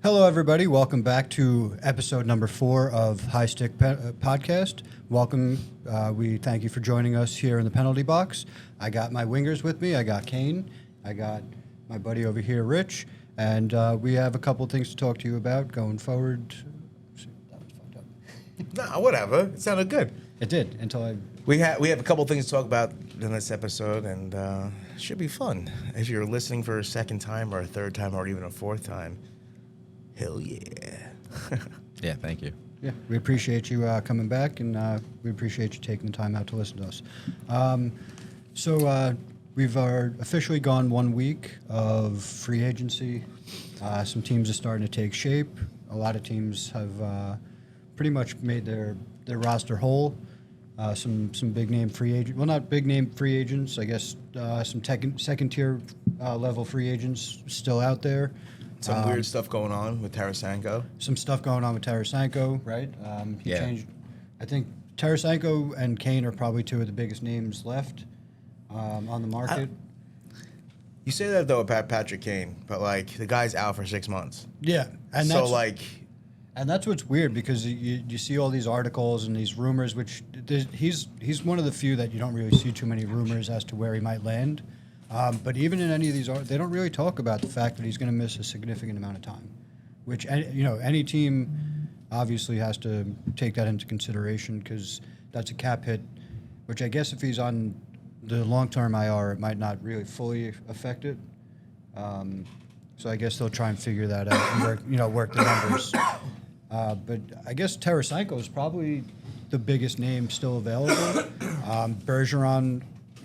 Hello, everybody. Welcome back to episode number 4 of Highstick podcast. Welcome. We thank you for joining us here in the penalty box. I got my wingers with me. I got Kane. I got my buddy over here, Rich. And we have a couple things to talk to you about going forward. That was fucked up. Nah, whatever. It sounded good. It did until I... We have a couple things to talk about in this episode, and it should be fun. If you're listening for a second time or a third time or even a fourth time, hell yeah. Yeah, thank you. Yeah, we appreciate you coming back, and we appreciate you taking the time out to listen to us. So we've officially gone 1 week of free agency. Some teams are starting to take shape. A lot of teams have pretty much made their roster whole. Some big name free agents. Well, not big name free agents. I guess some second tier level free agents still out there. Some weird stuff going on with Tarasenko. Some stuff going on with Tarasenko, right? He Yeah. changed. I think Tarasenko and Kane are probably two of the biggest names left on the market. You say that though about Patrick Kane, but like the guy's out for 6 months. Yeah, and So that's like, and that's what's weird because you see all these articles and these rumors, which he's one of the few that you don't really see too many rumors as to where he might land. But even in any of these, they don't really talk about the fact that he's going to miss a significant amount of time, which any team obviously has to take that into consideration because that's a cap hit. Which I guess if he's on the long-term IR, it might not really fully affect it. So I guess they'll try and figure that out and work the numbers. But I guess Tarasenko is probably the biggest name still available. Bergeron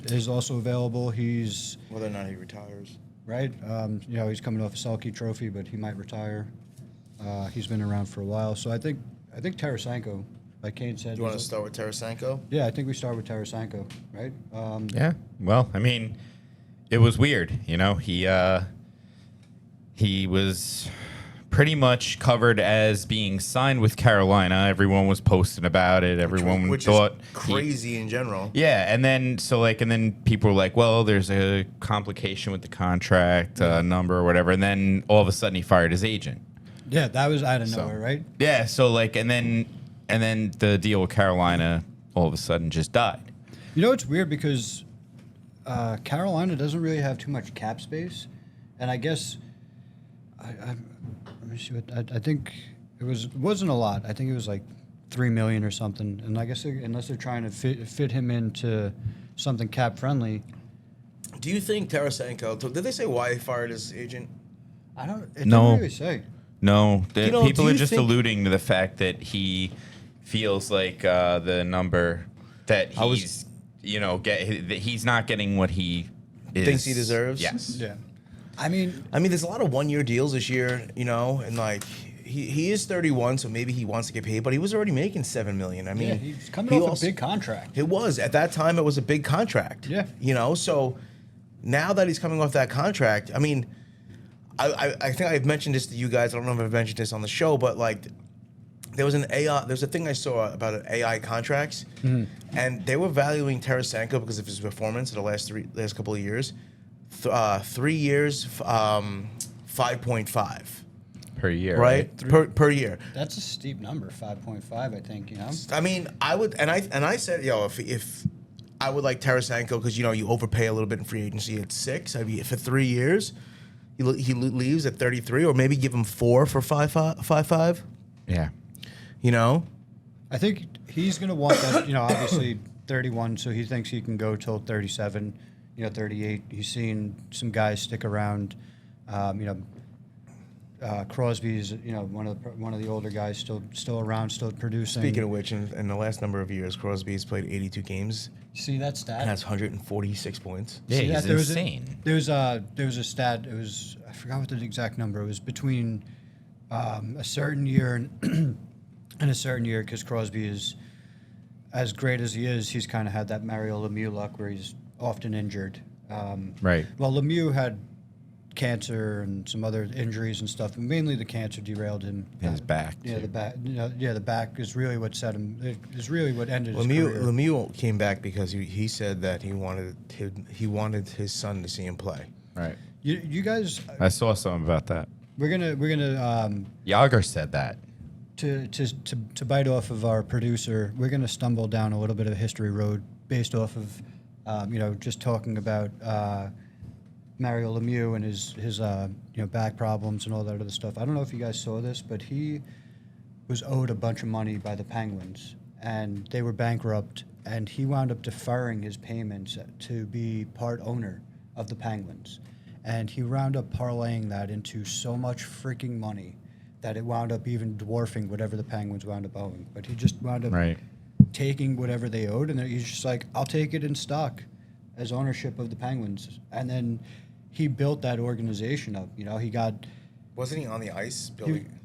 is also available. He's whether or not he retires. right. He's coming off a Selke Trophy, but he might retire. He's been around for a while, so I think Tarasenko, like Kane said. Do you want to start with Tarasenko? Yeah, I think we start with Tarasenko, right? Yeah. Well, I mean, it was weird. He was pretty much covered as being signed with Carolina. Everyone was posting about it. Everyone which thought is crazy in general. Yeah, and then people were like, "Well, there's a complication with the contract number or whatever," and then all of a sudden he fired his agent. Yeah, that was out of nowhere, right? Yeah, so and then the deal with Carolina all of a sudden just died. It's weird because Carolina doesn't really have too much cap space, and I guess let me see what I think it wasn't a lot. I think it was like $3 million or something, and I guess unless they're trying to fit him into something cap friendly. Do you think Tarasenko? Did they say why he fired his agent? I don't. It No. didn't really say. No, people do are you just think- alluding to the fact that he feels like the number that he's that he's not getting what he Thinks he deserves? Yes. Yeah, I mean, there's a lot of 1 year deals this year, and like he is 31, so maybe he wants to get paid, but he was already making $7 million. I mean, yeah, he's coming off a big contract. It was at that time. It was a big contract. Yeah. So now that he's coming off that contract, I mean, I think I've mentioned this to you guys. I don't know if I've mentioned this on the show, but like there's a thing I saw about AI contracts, and they were valuing Tarasenko because of his performance in the last couple of years. 3 years, 5.5 Per year, right? Per year. That's a steep number, 5.5. I think. I mean, I would, and I said, if I would like Tarasenko because you overpay a little bit in free agency at 6. I mean, for 3 years, he leaves at 33, or maybe give him 4 for 5.5. Yeah. I think he's going to want that. Obviously 31, so he thinks he can go till 37. 38. He's seen some guys stick around. Crosby's, one of the older guys still around, still producing. Speaking of which, in the last number of years, Crosby's played 82 games See that stat? and has 146 points. Yeah, See he's that? insane. There was a stat. It was, I forgot what the exact number. It was between a certain year and a certain year, because Crosby is as great as he is. He's kind of had that Mario Lemieux luck where he's often injured. Right. Well, Lemieux had cancer and some other injuries and stuff, but mainly the cancer derailed him. His back. Yeah, too. the back. The back is really what set him. It is really what ended his career. Lemieux came back because he said that he wanted his son to see him play. Right. You guys, I saw something about that. we're gonna Yager said that. to bite off of our producer. We're gonna stumble down a little bit of a history road based off of just talking about Mario Lemieux and his back problems and all that other stuff. I don't know if you guys saw this, but he was owed a bunch of money by the Penguins, and they were bankrupt, and he wound up deferring his payments to be part owner of the Penguins. And he wound up parlaying that into so much freaking money that it wound up even dwarfing whatever the Penguins wound up owing. But he just wound up Right. taking whatever they owed, and he's just like, I'll take it in stock as ownership of the Penguins. And then he built that organization up. He got... Wasn't he on the ice He, building?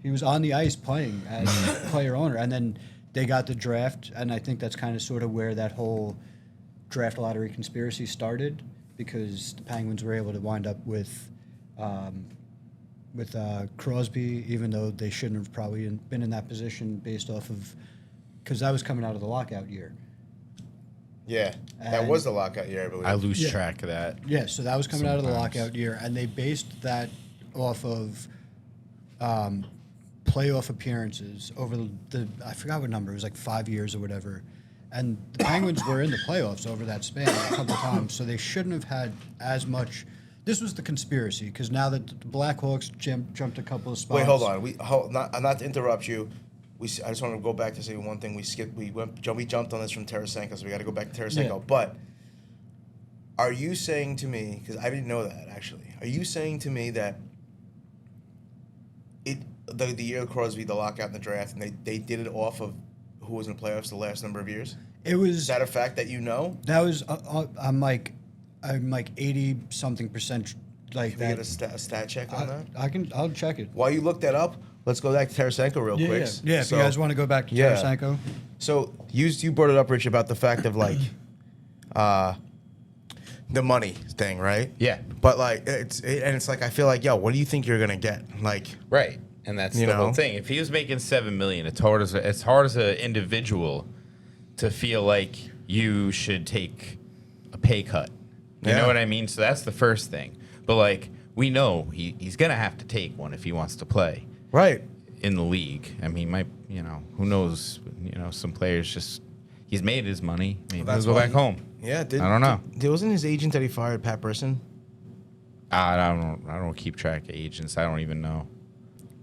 he was on the ice playing as player owner, and then they got the draft, and I think that's kind of sort of where that whole draft lottery conspiracy started, because the Penguins were able to wind up with Crosby, even though they shouldn't have probably been in that position based off of, because that was coming out of the lockout year. Yeah, that And- was the lockout year, I believe. I lose Yeah. track of that. Yeah, so that was coming out of the Sometimes. lockout year, and they based that off of playoff appearances over the I forgot what number, it was like 5 years or whatever. And the Penguins were in the playoffs over that span a couple times, so they shouldn't have had as much. This was the conspiracy, because now that the Blackhawks jumped a couple of spots. Wait, hold on. Not to interrupt you. I just want to go back to say one thing. We jumped on this from Tarasenko, so we got to go back to Tarasenko. Yeah. But are you saying to me, because I didn't know that actually, are you saying to me that the year of Crosby, the lockout in the draft, and they did it off of who was in the playoffs the last number of years? It was Is that a fact that you know? that was I'm like 80-something% like Can we that. get a stat check on that? I'll check it. While you look that up, let's go back to Tarasenko real quick. Yeah. If So- you guys want to go back to Yeah. Tarasenko. So you brought it up, Rich, about the fact of like the money thing, right? Yeah. But like it's like I feel like, yo, what do you think you're gonna get? Like, Right. And that's You the know? whole thing. If he was making $7 million, it's hard as an individual to feel like you should take a pay cut. You Yeah. know what I mean? So that's the first thing. But like we know he's gonna have to take one if he wants to play right? in the league. I mean, who knows? Some players just he's made his money. Maybe Well, that's he'll go why back home. Yeah, I don't know. Wasn't his agent that he fired Pat Brisson? I don't keep track of agents. I don't even know.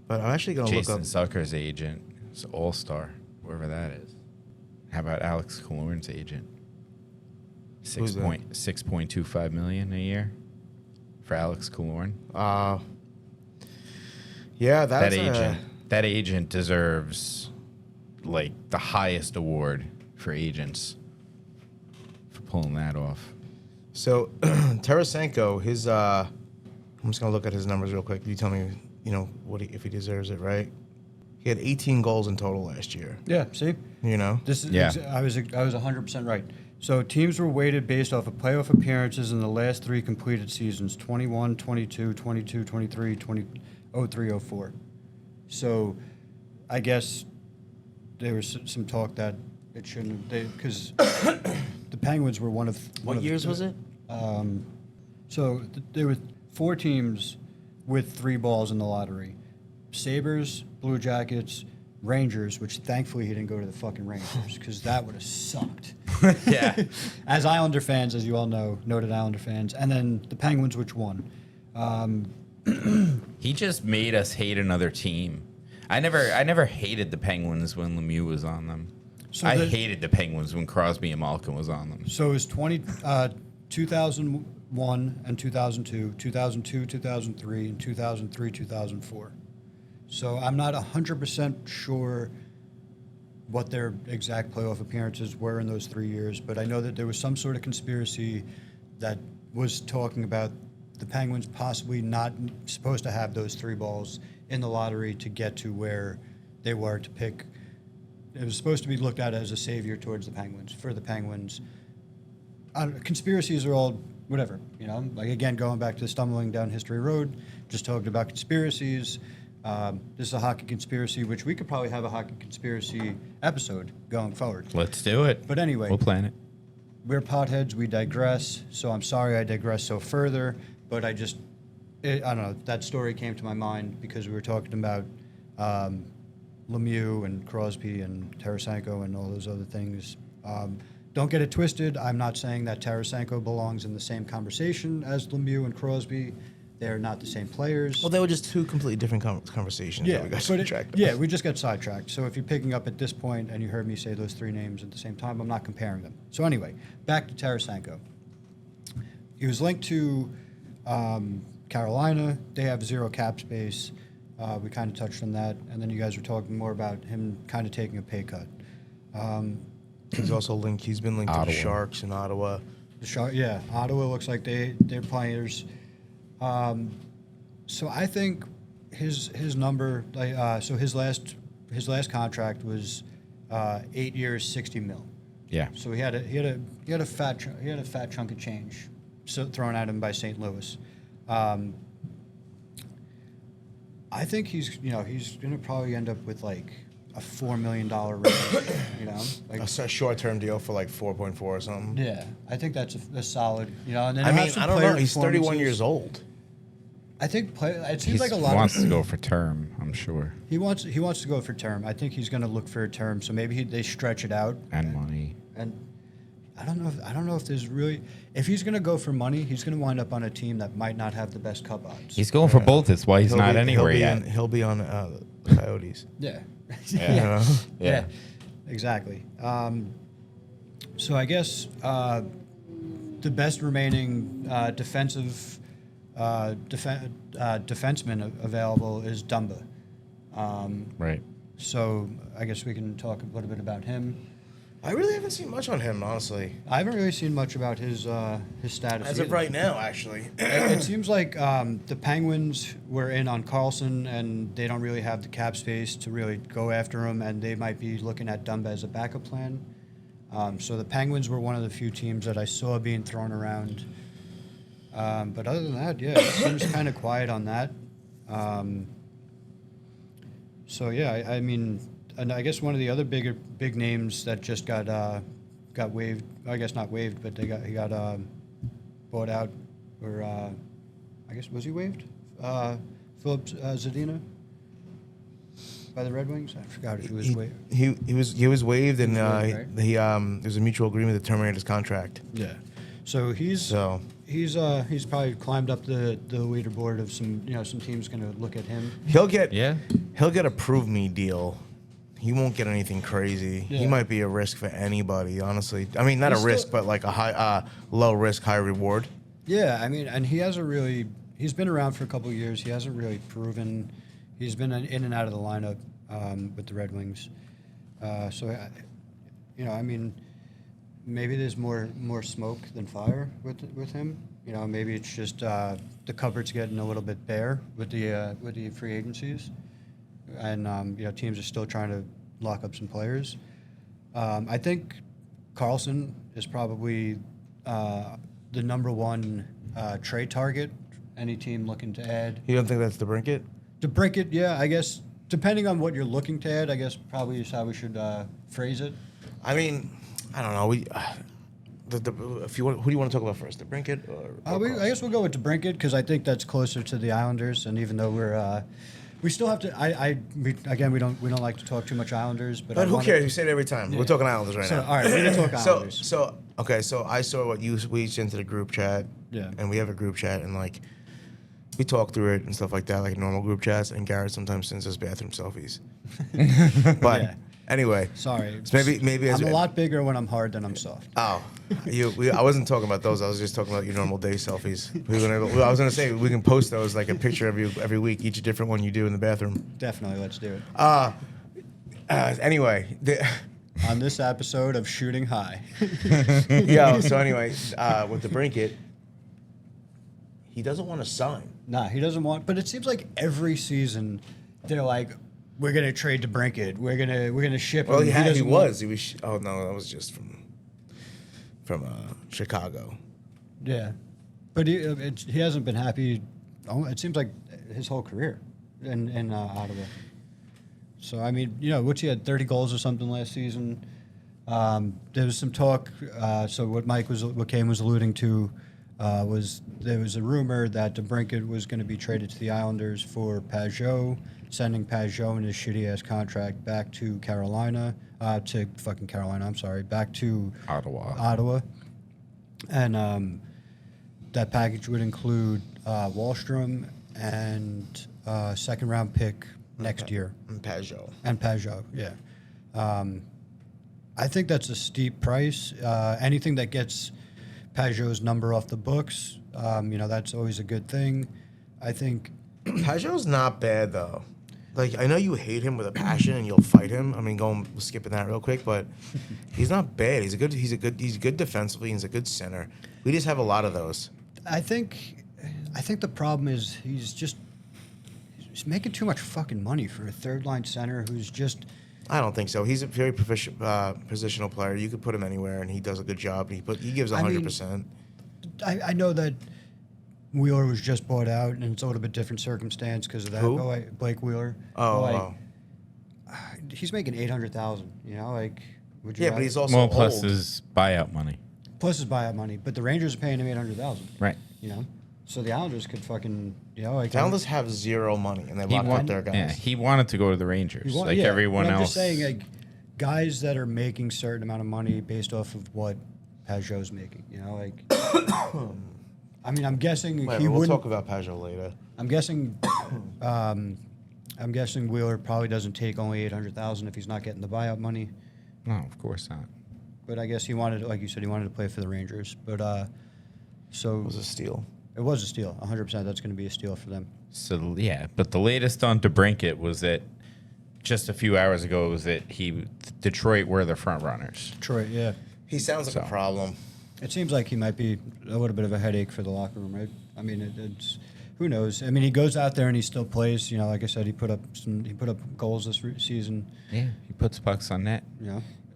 But I'm actually gonna Jason look up. Zucker's agent. It's All-Star, whoever that is. How about Alex Killorn's agent? Who's that? 6.25 million a year for Alex Killorn. Yeah, that's That agent deserves like the highest award for agents for pulling that off. So Tarasenko, his I'm just gonna look at his numbers real quick. You tell me, if he deserves it, right? He had 18 goals in total last year. Yeah, see? This is Yeah. I was 100% right. So teams were weighted based off of playoff appearances in the last 3 completed seasons: 21, 22, 22, 23, 20, 03, 04. So I guess there was some talk that it shouldn't have, because the Penguins were one of What years was it? There were 4 teams with 3 balls in the lottery: Sabres, Blue Jackets, Rangers, which thankfully he didn't go to the fucking Rangers, because that would have sucked. Yeah. As Islander fans, as you all know, noted Islander fans, and then the Penguins, which won. He just made us hate another team. I never hated the Penguins when Lemieux was on them. So I the- hated the Penguins when Crosby and Malkin was on them. So it was 2001 and 2002, 2002, 2003, and 2003, 2004. So I'm not 100% sure what their exact playoff appearances were in those 3 years, but I know that there was some sort of conspiracy that was talking about the Penguins possibly not supposed to have those 3 balls in the lottery to get to where they were to pick. It was supposed to be looked at as a savior towards the Penguins, for the Penguins. Conspiracies are all whatever, like, again, going back to stumbling down history road, just talking about conspiracies. This is a hockey conspiracy, which we could probably have a hockey conspiracy episode going forward. Let's do it. But anyway, We'll plan it. we're potheads, we digress, so I'm sorry I digress so further, but I just I don't know. That story came to my mind because we were talking about Lemieux and Crosby and Tarasenko and all those other things. Don't get it twisted. I'm not saying that Tarasenko belongs in the same conversation as Lemieux and Crosby. They're not the same players. Well, they were just two completely different conversations. Yeah, that we got but sidetracked on. yeah, we just got sidetracked. So if you're picking up at this point and you heard me say those three names at the same time, I'm not comparing them. So anyway, back to Tarasenko. He was linked to Carolina. They have zero cap space. We kind of touched on that, and then you guys were talking more about him kind of taking a pay cut. He's also linked. He's been linked to the Ottawa. Sharks in Ottawa. Yeah, Ottawa looks like they're players. So I think his number, so his last contract was 8 years, 60 mil. Yeah. So he had a fat chunk of change, thrown at him by St. Louis. I think he's gonna probably end up with like a $4 million raise, like A short-term deal for like 4.4 or something. yeah. I think that's a solid, and then I he'll mean, have some I don't player know. He's 31 performances. years old. I think it He seems like a lot wants of to go for term, I'm sure, he wants to go for term. I think he's going to look for a term. So maybe they stretch it out. and money. And I don't know if there's really, if he's going to go for money, he's going to wind up on a team that might not have the best cup odds. He's going for both. That's why he's He'll not be- anywhere yet. He'll be on the Coyotes. Yeah. You know? Yeah. Exactly. So I guess the best remaining defenseman available is Dumba. Right. So I guess we can talk a little bit about him. I really haven't seen much on him, honestly. I haven't really seen much about his status. As of either. right now, actually. It seems like the Penguins were in on Carlson, and they don't really have the cap space to really go after him, and they might be looking at Dumba as a backup plan. So the Penguins were one of the few teams that I saw being thrown around. But other than that, yeah, it seems kind of quiet on that. So yeah, I mean, and I guess one of the other big names that just got waived. I guess not waived, but he got bought out, or I guess was he waived? Philip Zadina by the Red Wings. I forgot if he was waived. He was waived, and waived, right? there's a mutual agreement to terminate his contract. Yeah. So he's probably climbed up the leaderboard of some teams going to look at him. He'll get Yeah. a prove me deal. He won't get anything crazy. He Yeah. might be a risk for anybody, honestly. I mean, not He's a risk, still- but like a high, low risk, high reward. Yeah, I mean, and he's been around for a couple of years. He hasn't really proven. He's been in and out of the lineup with the Red Wings. I mean, maybe there's more smoke than fire with him. Maybe it's just the cupboard's getting a little bit bare with the free agencies, and teams are still trying to lock up some players. I think Carlson is probably the number one trade target. Any team looking to add. You don't think that's the Brinket? DeBrincat, yeah, I guess depending on what you're looking to add, I guess probably is how we should phrase it. I mean, I don't know. Who do you want to talk about first, the Brinket or I guess we'll go with DeBrincat because I think that's closer to the Islanders, and even though we still have to. We don't like to talk too much Islanders, but But who cares? We say it every time. Yeah. We're talking Islanders right So, now. all right, we're gonna talk Islanders. So I saw what you reached into the group chat. Yeah. And we have a group chat, and like we talk through it and stuff like that, like normal group chats. And Garrett sometimes sends us bathroom selfies. But Yeah. anyway, Sorry, so maybe as I'm a lot bigger when I'm hard than I'm soft. Oh, I wasn't talking about those. I was just talking about your normal day selfies. I was gonna say we can post those like a picture of you every week, each different one you do in the bathroom. Definitely, let's do it. Anyway, On this episode of Shooting High. so anyway, with the Brinket, he doesn't want to sign. Nah, he doesn't want. But it seems like every season, they're like, "We're gonna trade DeBrincat. We're gonna ship him." Well, he doesn't want- was. He was. Oh no, that was just from Chicago. Yeah, but he hasn't been happy. It seems like his whole career in Ottawa. So I mean, what's he had 30 goals or something last season. There was some talk. So what Kane was alluding to there was a rumor that DeBrincat was going to be traded to the Islanders for Pajot, sending Pajot and his shitty ass contract back to Carolina, back to Ottawa. And that package would include Wallstrom and second round pick next year. And Pajot, yeah. I think that's a steep price. Anything that gets Pajot's number off the books, that's always a good thing. I think Pajot's not bad though. Like, I know you hate him with a passion and you'll fight him. I mean, skipping that real quick, but he's not bad. He's good defensively. He's a good center. We just have a lot of those. I think the problem is he's making too much fucking money for a third line center who's just. I don't think so. He's a very positional player. You could put him anywhere, and he does a good job. He gives 100%. I know that Wheeler was just bought out, and it's a little bit different circumstance because of that. Who? Blake Wheeler. He's making $800,000. Would you? Yeah, but he's also old. Plus his buyout money. Plus his buyout money, but the Rangers are paying him $800,000. Right. So the Islanders could fucking, The Islanders have zero money, and they lock up their guys. Yeah, he wanted to go to the Rangers, everyone I'm else. just saying, guys that are making certain amount of money based off of what Pajot's making. I mean, I'm guessing We'll talk about Pajot later. I'm guessing Wheeler probably doesn't take only $800,000 if he's not getting the buyout money. No, of course not. But I guess he wanted, like you said, he wanted to play for the Rangers. But so It was a steal. It was a steal. 100%. That's going to be a steal for them. So yeah, but the latest on DeBrincat was that just a few hours ago was that Detroit were the front runners. Detroit, yeah. He sounds like a problem. It seems like he might be a little bit of a headache for the locker room, right? I mean, it's who knows? I mean, he goes out there and he still plays. Like I said, he put up goals this season. Yeah, he puts pucks on net.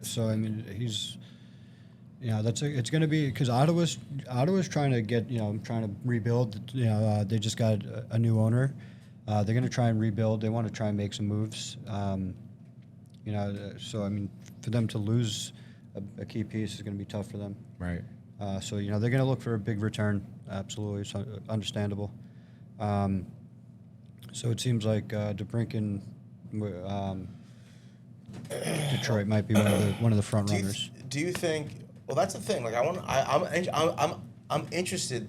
So I mean, he's. It's going to be because Ottawa's trying to get trying to rebuild. They just got a new owner. They're going to try and rebuild. They want to try and make some moves. So I mean, for them to lose a key piece is going to be tough for them. Right. So they're going to look for a big return. Absolutely, it's understandable. So it seems like DeBrincat, Detroit might be one of the front runners. Do you think? Well, that's the thing. Like, I'm interested.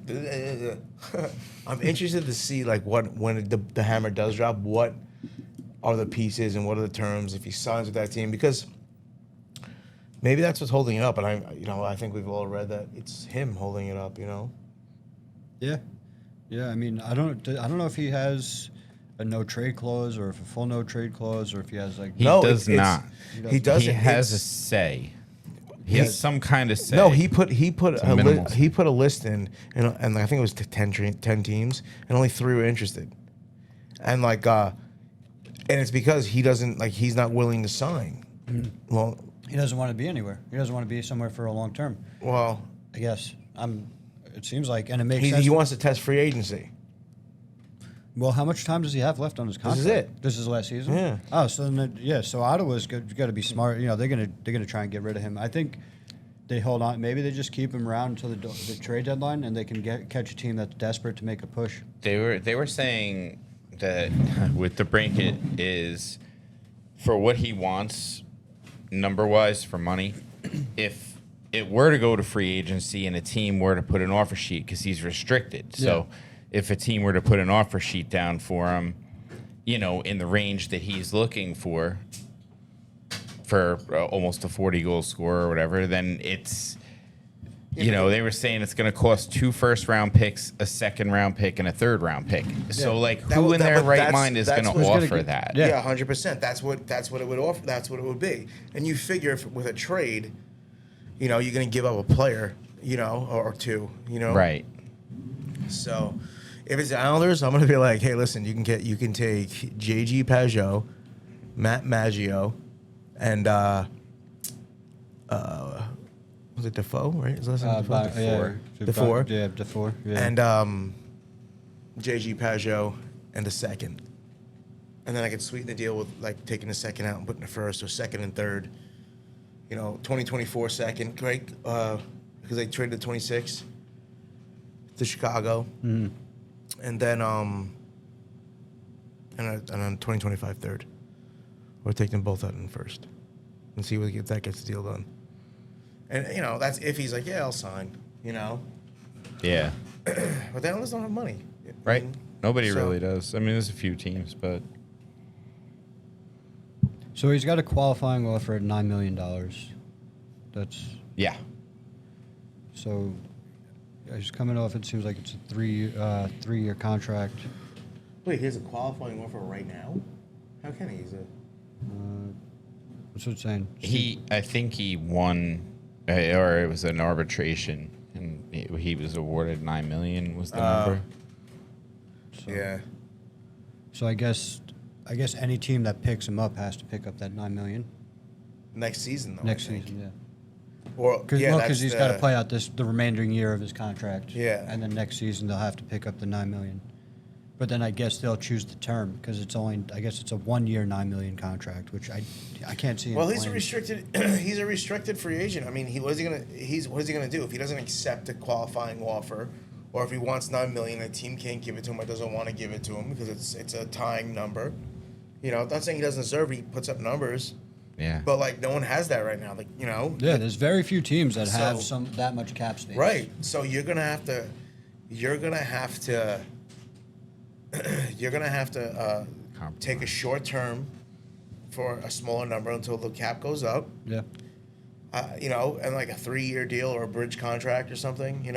I'm interested to see like when the hammer does drop. What are the pieces and what are the terms if he signs with that team? Because maybe that's what's holding it up. And I think we've all read that it's him holding it up. Yeah. I mean, I don't know if he has a no trade clause or if a full no trade clause or if he has like. He does not. He doesn't. He has a say. He has some kind of say. No, he put a list in, and I think it was 10 teams, and only 3 were interested, and and it's because he's not willing to sign. Mm-hmm. Well, he doesn't want to be anywhere. He doesn't want to be somewhere for a long term. Well, I guess it seems like, and it makes sense. He wants to test free agency. Well, how much time does he have left on his contract? This is it. This is last season. Yeah. Oh, so then, so Ottawa's got to be smart. They're gonna try and get rid of him. I think they hold on. Maybe they just keep him around until the trade deadline, and they can catch a team that's desperate to make a push. They were saying that with DeBrincat is for what he wants, number wise for money. If it were to go to free agency and a team were to put an offer sheet because he's restricted, so. Yeah. If a team were to put an offer sheet down for him, in the range that he's looking for almost a 40-goal scorer or whatever, then it's, they were saying it's going to cost 2 first-round picks, a second-round pick, and a third-round pick. Yeah. So, who in their right mind is going to offer that? Yeah, 100%. That's what it would offer. That's what it would be. And you figure with a trade, you're going to give up a player, or 2, Right. So. If it's the Islanders, I'm going to be like, hey, listen, you can take J.G. Pajot, Matt Maggio, and was it Defoe, right? Is that Defoe? Defoe. Yeah, Defoe. Yeah. And J.G. Pajot and a second. And then I could sweeten the deal with taking the second out and putting the first or second and third. 2024 second, right? Because they traded the 26. to Chicago, Mm-hmm. and then and then 2025 third. Or take them both out in first, and see if that gets the deal done. And that's if he's like, yeah, I'll sign. Yeah. But the others don't have money, Right. Nobody So- really does. I mean, there's a few teams, but So he's got a qualifying offer at $9 million. That's yeah. so. He's coming off. It seems like it's a three-year contract. Wait, he has a qualifying offer right now? How can he? He's a That's what it's saying. I think he won, or it was an arbitration, and he was awarded $9 million was the number. So, yeah. So I guess any team that picks him up has to pick up that $9 million Next season though. next I think. season. Yeah. Or Because he's got to play out the remaining year of his contract. Yeah. And then next season they'll have to pick up the $9 million. But then I guess they'll choose the term because it's a 1 year $9 million contract, which I can't see. Well, him he's a playing. restricted. He's a restricted free agent. I mean, what is he gonna do if he doesn't accept a qualifying offer, or if he wants $9 million, the team can't give it to him or doesn't want to give it to him because it's a tying number. I'm not saying he doesn't deserve it. He puts up numbers, Yeah. but like no one has that right now. Like Yeah, there's very few teams that have So- that much cap space. Right. So you're gonna have to take a short term for a smaller number until the cap goes up. Yeah. And like a 3-year deal or a bridge contract or something. I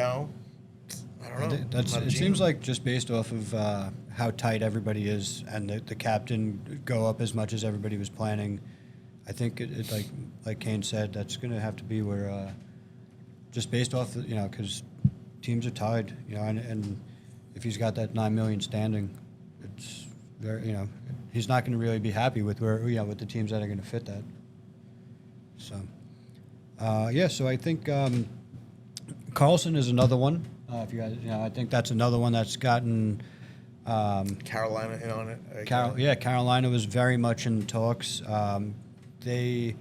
don't know. It I'm not a seems genius. like just based off of how tight everybody is and the cap didn't go up as much as everybody was planning. I think it like Kane said, that's going to have to be where just based off because teams are tied, and if he's got that $9 million standing, it's very he's not going to really be happy with with the teams that are going to fit that. So so I think Carlson is another one. If you guys, I think that's another one that's gotten. Carolina in on it. Carolina was very much in talks. They,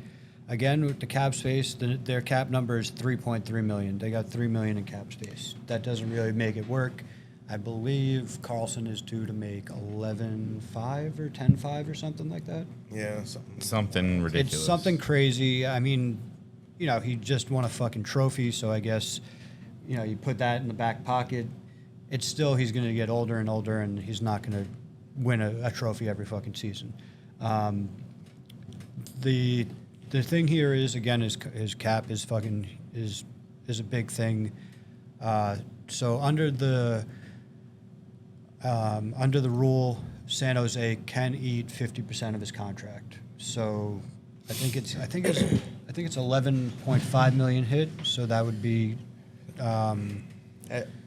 again, with the cap space, their cap number is $3.3 million. They got $3 million in cap space. That doesn't really make it work. I believe Carlson is due to make 11.5 or 10.5 or something like that. Yeah, Something ridiculous. It's something crazy. I mean, he just won a fucking trophy, so I guess, you put that in the back pocket. It's still, he's going to get older and older, and he's not going to win a trophy every fucking season. The thing here is, again, his cap is a big thing. So under the rule, San Jose can eat 50% of his contract. So I think it's 11.5 million hit. So that would be.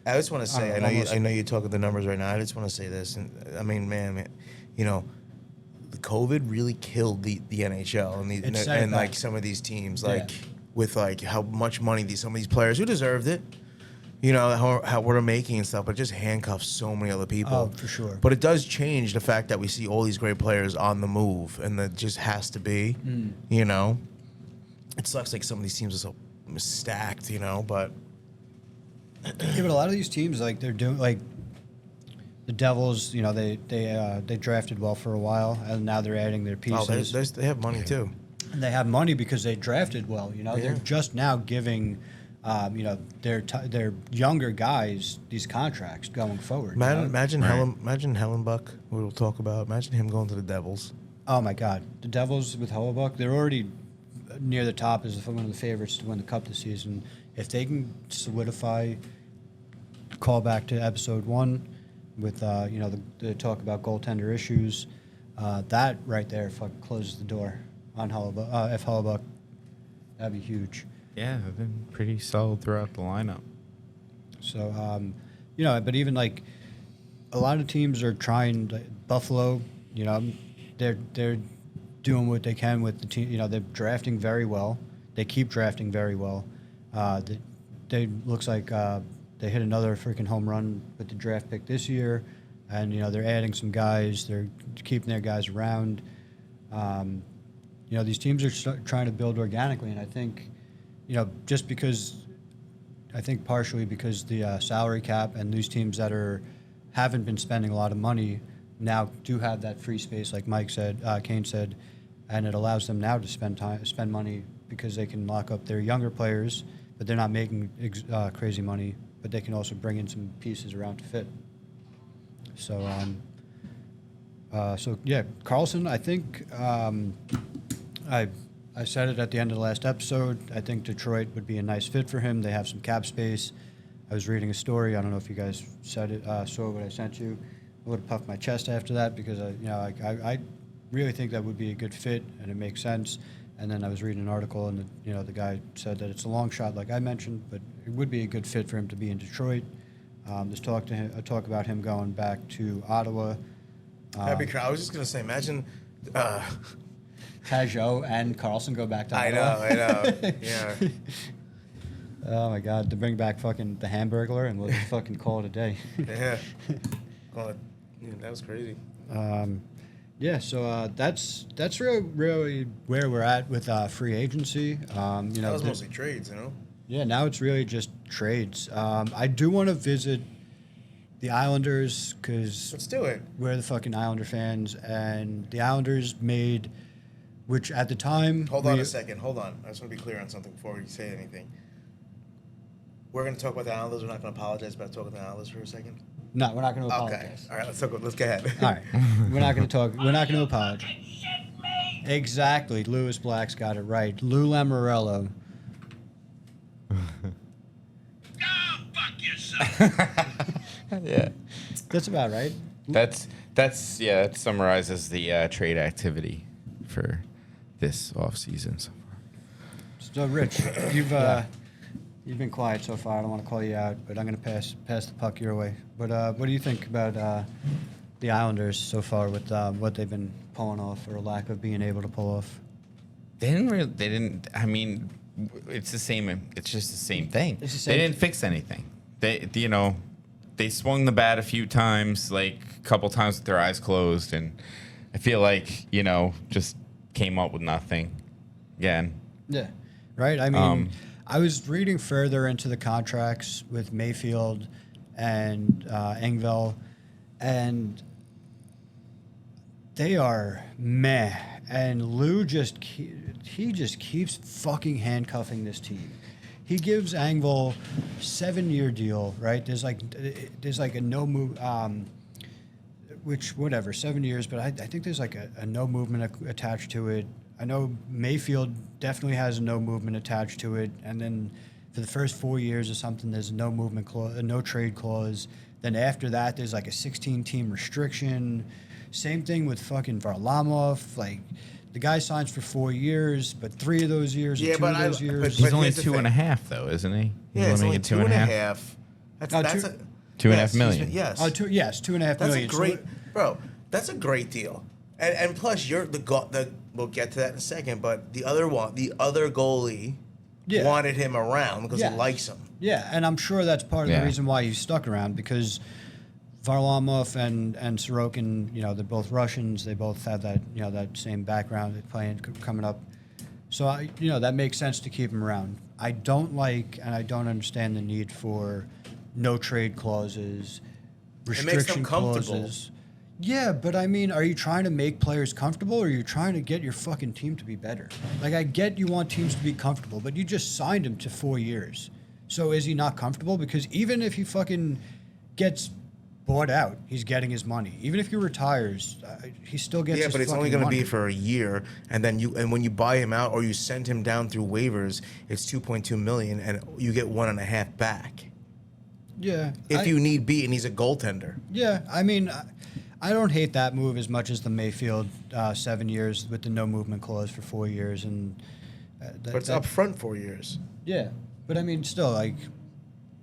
I just want to say, I don't know, I know you're talking the numbers right now. I just want to say this, and I mean, man, the COVID really killed the NHL and like some of these teams, like with like how much money some of these players who deserved it, how what they're making and stuff, but it just handcuffs so many other people. Oh, for sure. But it does change the fact that we see all these great players on the move, and that just has to be, It sucks like some of these teams are so stacked, but. Yeah, but a lot of these teams, like they're doing, like the Devils, they drafted well for a while, and now they're adding their pieces. They have money too. And they have money because they drafted well. They're just now giving, their younger guys these contracts going forward. Imagine Hellenbuck. We'll talk about. Imagine him going to the Devils. Oh my God, the Devils with Hellebuck, they're already near the top as one of the favorites to win the Cup this season. If they can solidify, call back to episode 1 with the talk about goaltender issues, that right there closes the door on Hellebuck. If Hellebuck, that'd be huge. Yeah, they've been pretty solid throughout the lineup. So, but even like a lot of teams are trying. Buffalo, they're doing what they can with the team. They're drafting very well. They keep drafting very well. They looks like they hit another freaking home run with the draft pick this year, and they're adding some guys. They're keeping their guys around. These teams are trying to build organically, and I think, just because I think partially because the salary cap and these teams that haven't been spending a lot of money now do have that free space, like Mike said, Kane said, and it allows them now to spend money because they can lock up their younger players, but they're not making crazy money, but they can also bring in some pieces around to fit. So, yeah, Carlson, I think I said it at the end of the last episode. I think Detroit would be a nice fit for him. They have some cap space. I was reading a story. I don't know if you guys saw what I sent you. I would have puffed my chest after that because I really think that would be a good fit and it makes sense. And then I was reading an article and the guy said that it's a long shot, like I mentioned, but it would be a good fit for him to be in Detroit. There's talk about him going back to Ottawa. That'd be I was just gonna say, imagine. Pajot and Carlson go back to Ottawa. I know. Yeah. Oh my God, to bring back fucking the Hamburglar and we'll just fucking call it a day. Yeah. That was crazy. Yeah, so that's really where we're at with free agency. That was mostly trades, Yeah, now it's really just trades. I do want to visit the Islanders because let's do it. We're the fucking Islander fans, and the Islanders made, which at the time. Hold on a second. Hold on. I just want to be clear on something before we say anything. We're going to talk about the Islanders. We're not going to apologize about talking about the Islanders for a second. No, we're not going to Okay. apologize. All right. Let's go ahead. All right. We're not going to talk. We're not going to apologize. Exactly. Lewis Black's got it right. Lou Lamoriello. Go fuck yourself. Yeah. That's about right. That summarizes the trade activity for this offseason so far. So, Rich, you've been quiet so far. I don't want to call you out, but I'm going to pass the puck your way. But what do you think about the Islanders so far with what they've been pulling off or lack of being able to pull off? They didn't. I mean, it's the same. It's just the same thing. It's the same they didn't fix anything. They swung the bat a few times, like a couple times with their eyes closed, and I feel like just came up with nothing again. Yeah, right. I mean, I was reading further into the contracts with Mayfield and Engvall, and they are meh. And Lou just keeps fucking handcuffing this team. He gives Engvall 7-year deal, right? There's like a no move, which whatever 7 years, but I think there's like a no movement attached to it. I know Mayfield definitely has a no movement attached to it, and then for the first 4 years or something, there's a no movement clause, a no trade clause. Then after that, there's like a 16-team restriction. Same thing with fucking Varlamov. Like the guy signs for 4 years, but 3 of those years, or 2 of those years. He's only 2.5 though, isn't he? Yeah, it's only 2.5. That's $2.5 million. Yes. Yes, $2.5 That's million. a great, bro. That's a great deal. And plus, you're the we'll get to that in a second. But the other goalie wanted him around because he likes him. Yeah, and I'm sure that's part of the reason why he's stuck around, because Varlamov and Sorokin, they're both Russians. They both have that that same background, playing coming up. So that makes sense to keep him around. I don't like and I don't understand the need for no trade clauses, restriction clauses. Yeah, but I mean, are you trying to make players comfortable, or are you trying to get your fucking team to be better? Like, I get you want teams to be comfortable, but you just signed him to 4 years. So is he not comfortable? Because even if he fucking gets bought out, he's getting his money. Even if he retires, he still gets his but it's only going to be for a year, and then when you buy him out or you send him down through waivers, it's $2.2 million, and you get 1.5 back. Yeah. If you need be, and he's a goaltender. Yeah, I mean, I don't hate that move as much as the Mayfield 7 years with the no movement clause for 4 years, and but it's up front 4 years. Yeah, but I mean, still, like,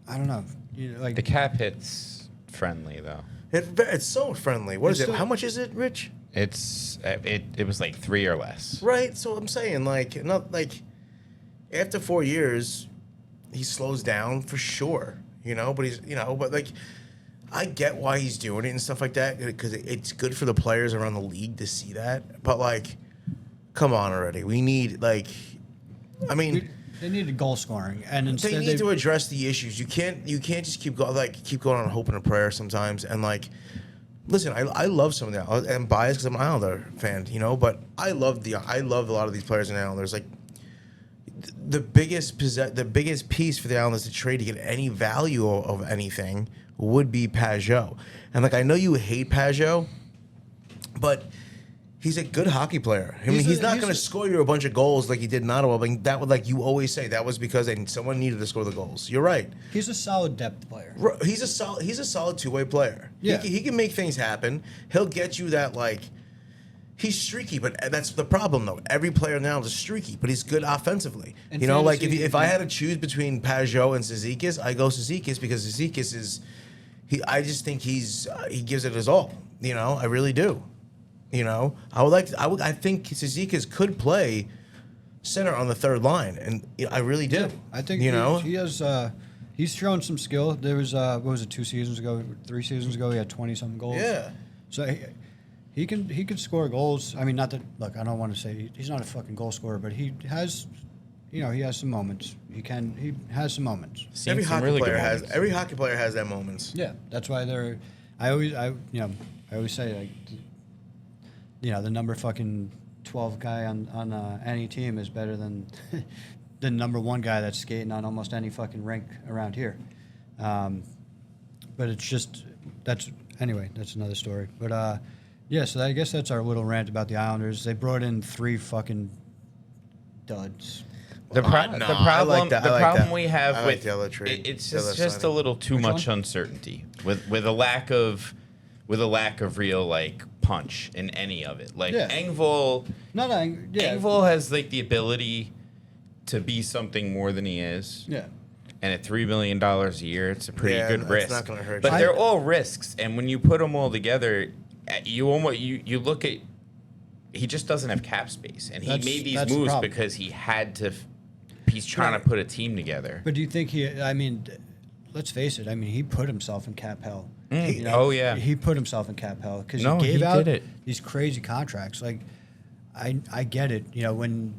I don't know, like The cap hit's friendly though. It's so friendly. What is it? How much is it, Rich? It was like 3 or less. Right. So I'm saying, like, not like after 4 years, he slows down for sure. But he's but like. I get why he's doing it and stuff like that, because it's good for the players around the league to see that. But, like, come on already. We need, like, I mean, They needed goal scoring, and They instead need to address the issues. You can't just keep going on hope and a prayer sometimes. And like, listen, I love some of the. I'm biased because I'm an Islander fan, you know. But I love a lot of these players in the Islanders. Like, the biggest piece for the Islanders to trade to get any value of anything would be Pajot. And like, I know you hate Pajot, but he's a good hockey player. I mean, he's not going to score you a bunch of goals like he did in Ottawa. But that would, like you always say, that was because someone needed to score the goals. You're right. he's a solid depth player. He's a solid two-way player. Yeah. He can make things happen. He'll get you that, like, he's streaky, but that's the problem though. Every player now is streaky, but he's good offensively. In you know, like fantasy, if I had to choose between Pajot and Zizekas, I go Zizekas because Zizekas is I just think he gives it his all. You know, I really do. You know, I think Zizekas could play center on the third line, and I really do. I think he has. He's shown some skill. There was what was it, 2 seasons ago, 3 seasons ago, he had 20-something goals. Yeah. So he can score goals. I mean, not that. Look, I don't want to say he's not a fucking goal scorer, but he has. He has some moments. He has some moments. Every Seen some hockey really good player moments. has their moments. Yeah, that's why they're. I always say like, the number fucking 12 guy on any team is better than the number 1 guy that's skating on almost any fucking rink around here. But it's just that's another story. But yeah, so I guess that's our little rant about the Islanders. They brought in 3 fucking duds. The problem we have I like with the other trade. it's The other just a signing. little too Which much one? uncertainty with a lack of real like punch in any of it. Like Yeah. Engvall Engvall has like the ability to be something more than he is. Yeah. And at $3 million a year, it's a pretty good that's risk. not gonna hurt but you. they're all risks, and when you put them all together, you look at. He just doesn't have cap space, and he That's made these the moves problem. because he had to. He's trying to put a team together. But do you think let's face it. I mean, he put himself in cap hell. Oh, yeah. He put himself in cap hell because No, he gave he out did it. these crazy contracts. Like, I get it. When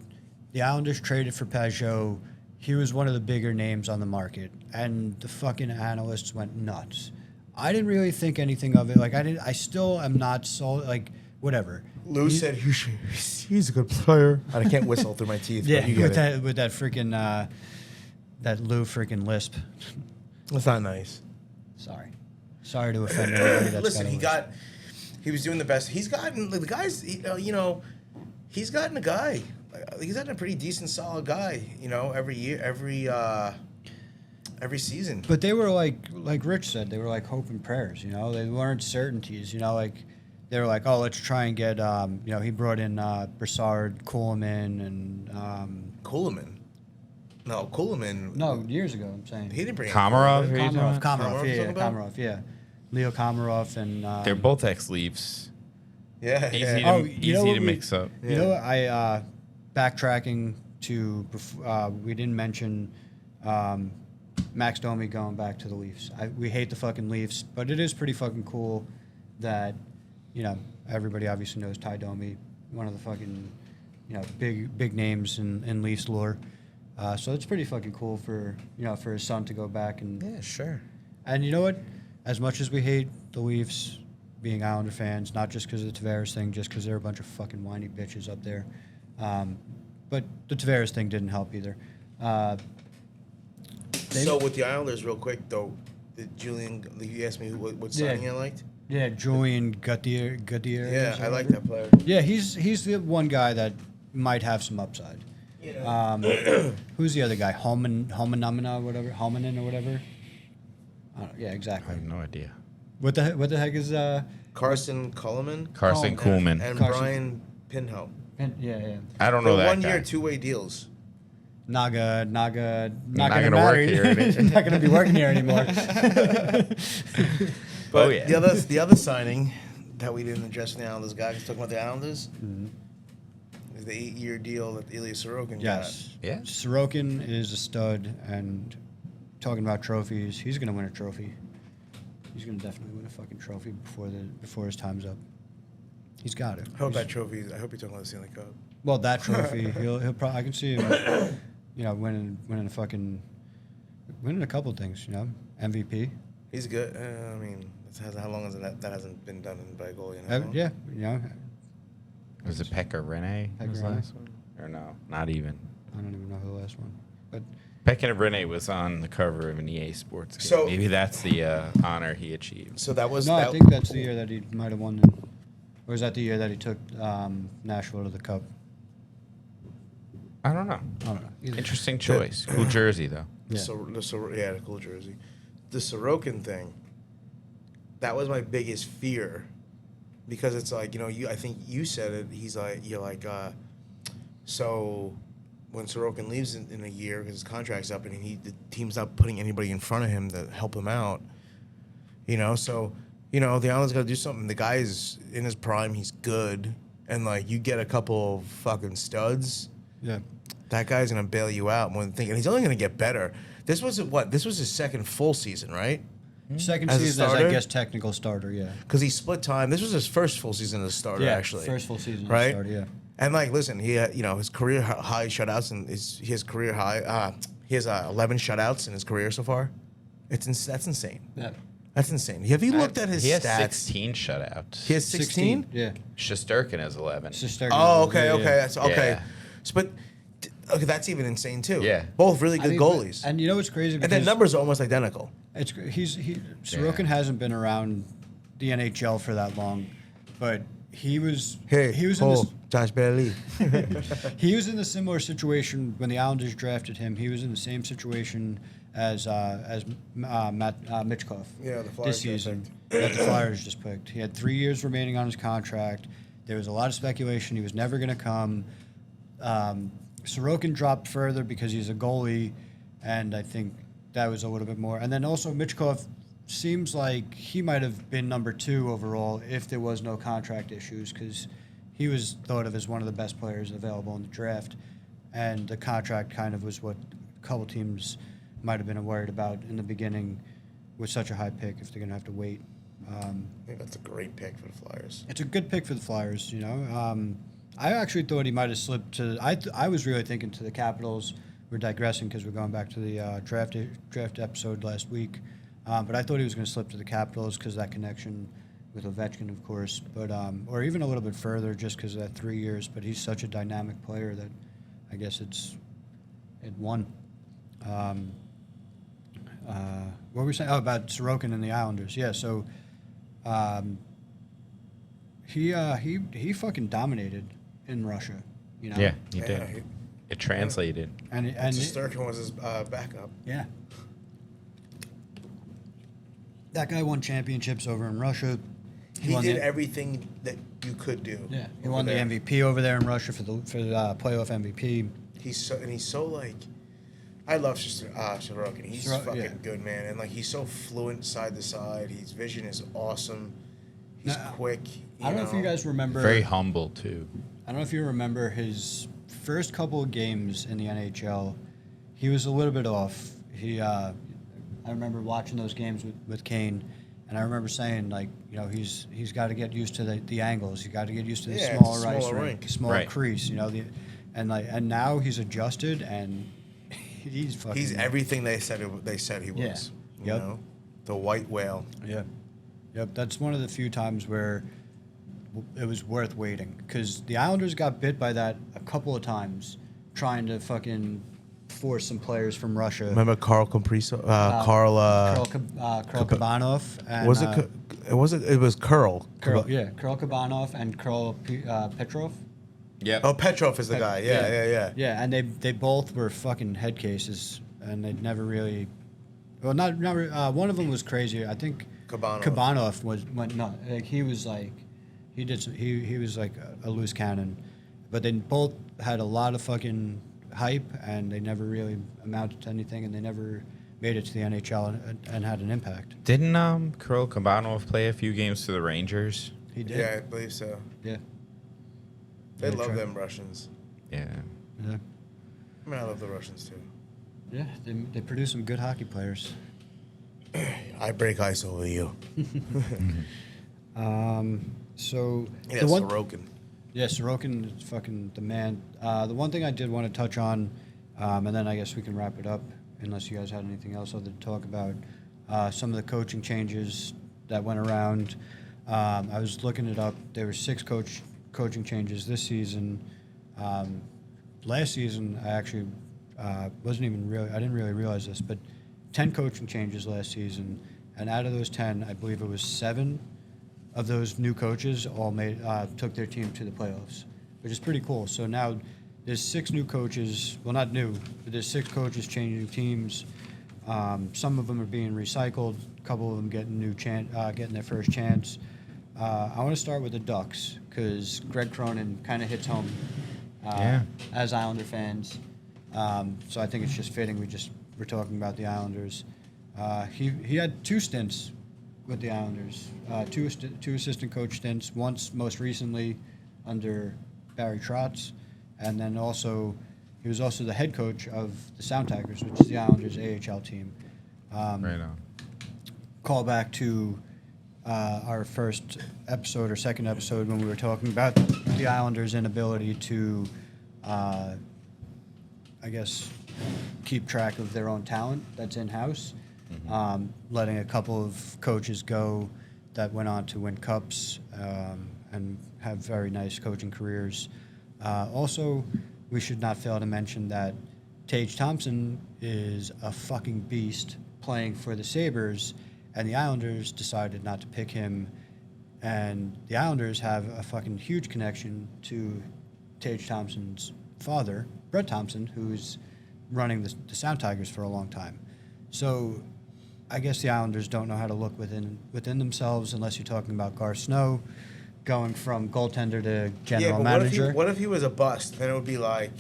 the Islanders traded for Pajot, he was one of the bigger names on the market, and the fucking analysts went nuts. I didn't really think anything of it. Like, I still am not so like whatever. Lou said he's a good player. I can't whistle through my teeth. Yeah, but you get it. with that freaking that Lou freaking lisp. That's not nice. Sorry to offend anybody. That's Listen, got a he was doing the best. He's gotten the guys. He's gotten a guy. He's gotten a pretty decent, solid guy. Every year, every season. But they were like Rich said, they were like hope and prayers. They weren't certainties. Like they were like, oh, let's try and get. He brought in Brassard, Coleman, and Coleman. No, Coleman. no, years ago. I'm saying He didn't bring in Komarov? Coleman. Are you talking Komarov, Komarov yeah, talking about? Komarov, yeah, Leo Komarov, and They're both ex-Leafs. Yeah, Easy yeah. to, Oh, easy you know what to we- mix up. You know what? I backtracking to we didn't mention Max Domi going back to the Leafs. We hate the fucking Leafs, but it is pretty fucking cool that everybody obviously knows Ty Domi, one of the fucking big names in Leafs lore. So it's pretty fucking cool for his son to go back and Yeah, sure. and you know what? As much as we hate the Leafs being Islander fans, not just because of the Tavares thing, just because they're a bunch of fucking whiny bitches up there. But the Tavares thing didn't help either. So with the Islanders, real quick though, Julian, you asked me what signing I liked. Yeah, Julian Gutierrez. Yeah, I like that player. Yeah, he's the one guy that might have some upside. Who's the other guy? Holmanen or whatever. I don't know. Yeah, I exactly. have no idea. What the heck is Carson Coleman. Carson Coleman. Kuhlman. And Carson. Brian Pinho. yeah. I don't know They're that 1 guy. year, 2-way deals. Not Not gonna gonna matter. work here, is it? Not gonna be working here anymore. But Oh, yeah. the other signing that we didn't address in the Islanders guy, talking about the Islanders, is the 8-year deal that Ilya Sorokin Yes. Yeah. Sorokin is a stud, and talking about trophies, he's gonna win a trophy. He's gonna definitely win a fucking trophy before his time's up. He's got it. got. I hope that trophy. I hope you're talking about the Stanley Cup. Well, that trophy, he'll probably. I can see him winning a couple things. MVP. He's good. I mean, how long has that hasn't been done by a goal? You know? Yeah. Was it Pekka Rinne? Pekka was the Rinne. last one? Or no, not even. I don't even know who the last one. But Pekka Rinne was on the cover of an EA Sports game. So- Maybe that's the honor he achieved. So that was. no, that, I think that's the year that he might have won. Or was that the year that he took Nashville to the Cup? I don't know. I don't know. Either. Interesting choice. Cool jersey, though. Yeah. The cool jersey. The Sorokin thing. That was my biggest fear, because it's like, I think you said it. You're like, so when Sorokin leaves in a year because his contract's up and the team's not putting anybody in front of him to help him out, so the Islanders got to do something. The guy is in his prime. He's good, and like you get a couple of fucking studs. Yeah. That guy's gonna bail you out more than thinking. And he's only gonna get better. This was his second full season, right? Second As a season as, starter? I guess, technical starter, yeah. Because he split time. This was his first full season as a starter, actually. First full season Right? as starter, yeah. And like, listen, he had, his career high shutouts and his career high. He has 11 shutouts in his career so far. That's insane. Yeah. That's insane. Have you looked at his He has stats? 16 shutouts. He has 16. Yeah. Shesterkin has 11. Oh, okay, okay, that's okay. Yeah. So, but okay, that's even insane too. Yeah. Both really good goalies. And you know what's crazy? And Because the numbers are almost identical. Sorokin hasn't been around the NHL for that long, but he was Josh Bailey. he was in a similar situation when the Islanders drafted him. He was in the same situation as Matt Mitchkov. Yeah, the Flyers this season that the Flyers just picked. He had 3 years remaining on his contract. There was a lot of speculation he was never going to come. Sorokin dropped further because he's a goalie, and I think that was a little bit more. And then also Mitchkov seems like he might have been number 2 overall if there was no contract issues, because he was thought of as one of the best players available in the draft, and the contract kind of was what a couple teams might have been worried about in the beginning with such a high pick if they're going to have to wait. I think that's a great pick for the Flyers. It's a good pick for the Flyers, I actually thought he might have slipped to. I was really thinking to the Capitals. We're digressing because we're going back to the draft episode last week, but I thought he was going to slip to the Capitals because of that connection with Ovechkin, of course, but or even a little bit further just because of that 3 years. But he's such a dynamic player that I guess it won. What were we saying? Oh, about Sorokin and the Islanders. Yeah, so he fucking dominated in Russia. Yeah, he did. Yeah, It translated. And Shesterkin was his backup. yeah, that guy won championships over in Russia. He won did the- everything that you could do. Yeah, he over won there. the MVP over there in Russia for the playoff MVP. He's so like, I love Sorokin. He's fucking yeah. good, man, and like he's so fluent side to side. His vision is awesome. He's Now, quick. I don't know if you guys remember. Very humble, too. I don't know if you remember his first couple of games in the NHL. He was a little bit off. I remember watching those games with Kane, and I remember saying, like, he's got to get used to the angles. He's got to get used to the Yeah, smaller it's a ice smaller rink, rink. smaller Right. crease. And now he's adjusted, and he's fucking. He's everything they said he was. Yeah. You Yep. know, the white whale. Yeah. Yep. That's one of the few times where it was worth waiting, because the Islanders got bit by that a couple of times trying to fucking force some players from Russia. Remember Carl Compriso? Carl Kabanov. And, It was Curl. Carl Kabanov and Carl Petrov. Yeah. Oh, Petrov is the guy. Yeah. Yeah, and they both were fucking head cases, and they'd never really. Well, not one of them was crazy. I think Kabanov went nuts. Like he was like, he was like a loose cannon, but they both had a lot of fucking hype, and they never really amounted to anything, and they never made it to the NHL and had an impact. Didn't Kirill Kabanov play a few games for the Rangers? He did. Yeah, I believe so. Yeah. They Yeah, love try- them Russians. Yeah. Yeah. I mean, I love the Russians too. Yeah. They produce some good hockey players. I break ice over you. So Yeah, the one. Sorokin. Yeah, Sorokin is fucking the man. The one thing I did want to touch on And then I guess we can wrap it up, unless you guys had anything else other to talk about. Some of the coaching changes that went around. I was looking it up. There were 6 coaching changes this season. Last season, I actually I didn't really realize this, but 10 coaching changes last season, and out of those 10, I believe it was 7 of those new coaches all took their team to the playoffs, which is pretty cool. So now there's 6 new coaches. Well, not new, but there's 6 coaches changing teams. Some of them are being recycled. A couple of them getting their first chance. I want to start with the Ducks because Greg Cronin kind of hits home as Islander fans. So I think it's just fitting we're talking about the Islanders. He had 2 stints with the Islanders, 2 assistant coach stints, once most recently under Barry Trotz, and then he was also the head coach of the Sound Tigers, which is the Islanders' AHL team. Right on. Call back to our first episode or second episode when we were talking about the Islanders' inability to, I guess, keep track of their own talent that's in-house. Letting a couple of coaches go that went on to win cups and have very nice coaching careers. Also, we should not fail to mention that Tage Thompson is a fucking beast playing for the Sabres, and the Islanders decided not to pick him. And the Islanders have a fucking huge connection to Tage Thompson's father, Brett Thompson, who's running the Sound Tigers for a long time. So I guess the Islanders don't know how to look within themselves unless you're talking about Garth Snow going from goaltender to general manager. What if he was a bust? Then it would be like,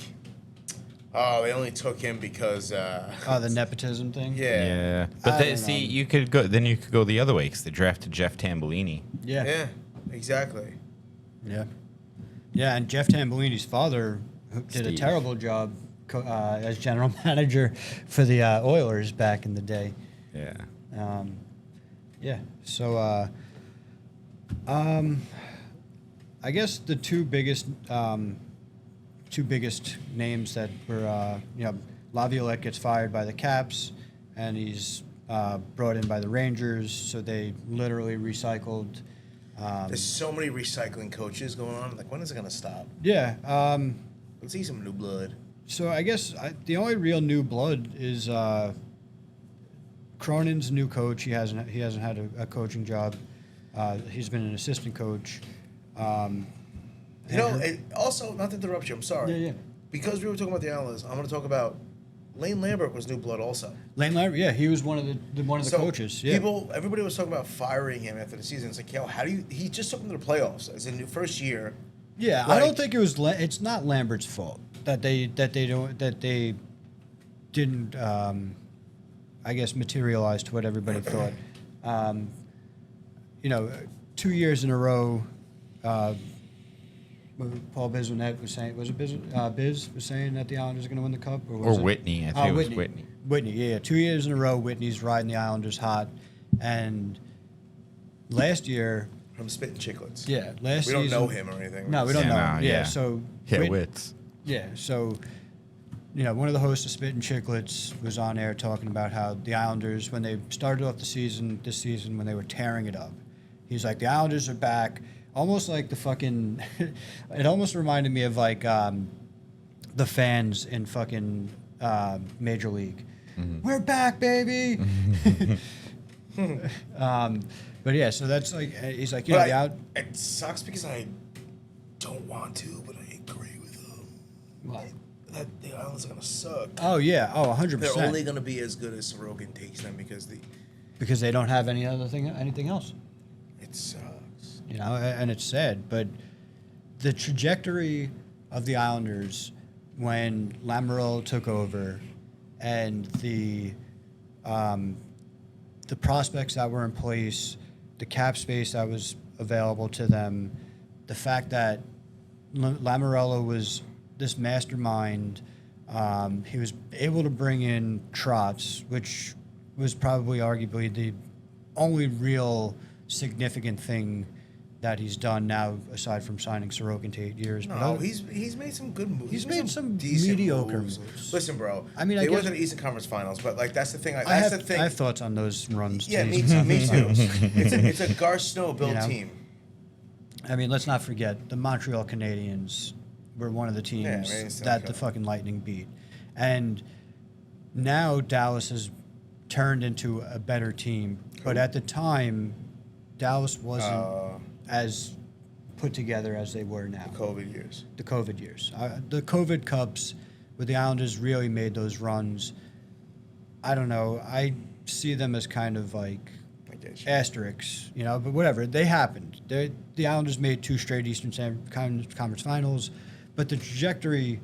oh, they only took him because. The nepotism thing. Yeah. But I don't know. you could go the other way because they drafted Jeff Tambellini. Yeah. Yeah. Exactly. Yeah. Yeah, and Jeff Tambellini's father who did a Steve. terrible job as general manager for the Oilers back in the day. Yeah. Yeah. So, I guess the two biggest names that were, Laviolette gets fired by the Caps, and he's brought in by the Rangers. So they literally recycled. There's so many recycling coaches going on. Like, when is it gonna stop? Yeah. Let's see some new blood. So I guess the only real new blood is Cronin's new coach. He hasn't had a coaching job. He's been an assistant coach. Also, not to interrupt you, I'm sorry. Yeah. Because we were talking about the Islanders, I'm going to talk about Lane Lambert was new blood also. Lane Lambert, yeah, he was one of the coaches. Yeah. Everybody was talking about firing him after the season. It's like, he just took them to the playoffs as in the first year. Yeah, I don't think it was. It's not Lambert's fault that they didn't. I guess materialize to what everybody thought. 2 years in a row. Paul Bissonnette was saying, was it Biz was saying that the Islanders are going to win the cup, or was it Whitney? I think it was Whitney. Whitney, yeah. 2 years in a row, Whitney's riding the Islanders hot, and last year. From Spittin' Chicklets. Yeah, last season. We don't know him or anything. No, we don't know him. Yeah. Yeah, so. Wits. Yeah, so, one of the hosts of Spittin' Chicklets was on air talking about how the Islanders, when they started off this season, when they were tearing it up, he's like, the Islanders are back. Almost like the fucking, it almost reminded me of like the fans in fucking Major League. Mm-hmm. We're back, baby. But yeah, so that's like, he's like, it sucks because I don't want to, but I agree with him. What? That the Islanders are gonna suck. Oh yeah, 100%. They're only gonna be as good as Sorokin takes them because they don't have anything else. It sucks. And it's sad, but the trajectory of the Islanders when Lamoriello took over, and the prospects that were in place, the cap space that was available to them, the fact that Lamoriello was this mastermind, he was able to bring in Trotz, which was probably arguably the only real significant thing that he's done now, aside from signing Sorokin to 8 years. But No, other- he's made some good moves. He's made some decent mediocre moves. moves. Listen, bro. I mean, I they went guess- to the Eastern Conference Finals, but like that's the thing. I That's have, the thing. I have thoughts on those runs. Yeah, to me these too. Me finals. too. It's a Gar Snow built You know? team. I mean, let's not forget the Montreal Canadiens were one of the teams Canadiens that don't the count. fucking Lightning beat, and now Dallas has turned into a better team. But at the time, Dallas wasn't as put together as they were now. COVID years. The COVID years, the COVID Cups, where the Islanders really made those runs. I don't know. I see them as kind of like I get you. asterisks, you know, but whatever. They happened. The Islanders made 2 straight Eastern Conference Finals, but the trajectory